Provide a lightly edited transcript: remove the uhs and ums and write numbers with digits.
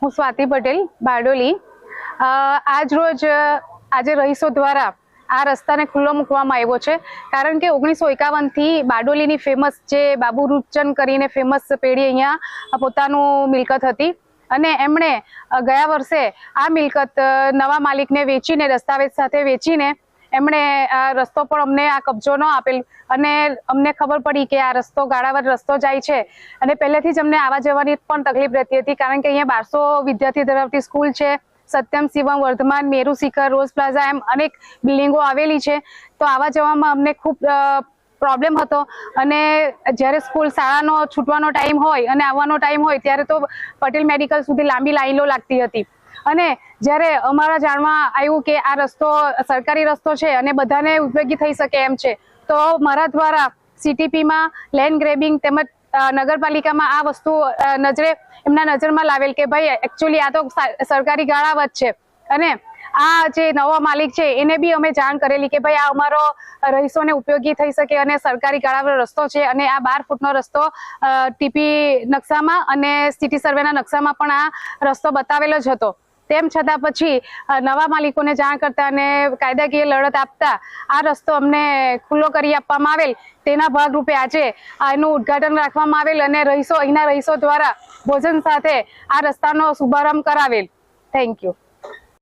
હું સ્વાતિ પટેલ બારડોલી। આજ રોજ આજે રહીશો દ્વારા આ રસ્તાને ખુલ્લો મૂકવામાં આવ્યો છે, કારણ કે 1951 થી બારડોલીની ફેમસ જે બાબુ રૂપચંદ કરીને ફેમસ પેઢી અહીંયા પોતાનું મિલકત હતી અને એમણે ગયા વર્ષે આ મિલકત નવા માલિકને વેચીને દસ્તાવેજ સાથે વેચીને એમણે આ રસ્તો પણ અમને આ કબજો ન આપેલ અને અમને ખબર પડી કે આ રસ્તો ગાળાવાર રસ્તો જાય છે અને પહેલેથી જ અમને આવવા જવાની પણ તકલીફ રહેતી હતી, કારણ કે અહીંયા 1200 વિદ્યાર્થી ધરાવતી સ્કૂલ છે। સત્યમ, શિવમ, વર્ધમાન, મેરુ શિખર, રોઝ પ્લાઝા એમ અનેક બિલ્ડિંગો આવેલી છે, તો આવવા જવામાં અમને ખૂબ પ્રોબ્લેમ હતો અને જ્યારે સ્કૂલ શાળાનો છૂટવાનો ટાઈમ હોય અને આવવાનો ટાઈમ હોય ત્યારે તો પટેલ મેડિકલ સુધી લાંબી લાઈનો લાગતી હતી અને જ્યારે અમારા જાણવા આવ્યું કે આ રસ્તો સરકારી રસ્તો છે અને બધાને ઉપયોગી થઈ શકે એમ છે, તો મારા દ્વારા CTP માં લેન્ડ ગ્રેબિંગ તેમજ નગરપાલિકામાં આ વસ્તુ એમના નજરમાં લાવેલ કે ભાઈ એકચ્યુઅલી આ તો સરકારી ગાળાવત છે અને આ જે નવો માલિક છે એને બી અમે જાણ કરેલી કે ભાઈ આ અમારો રહીશોને ઉપયોગી થઈ શકે અને સરકારી ગાળાવાળો રસ્તો છે અને આ 12 ફૂટનો રસ્તો TP નકશામાં અને સિટી સર્વેના નકશામાં પણ આ રસ્તો બતાવેલો જ હતો। તેમ છતાં પછી નવા માલિકોને જાણ કરતા અને કાયદાકીય લડત આપતા આ રસ્તો અમને ખુલ્લો કરી આપવામાં આવેલ। તેના ભાગરૂપે આજે એનું ઉદ્ઘાટન રાખવામાં આવેલ અને અહીંના રહીશો દ્વારા ભોજન સાથે આ રસ્તાનો શુભારંભ કરાવેલ। Thank you.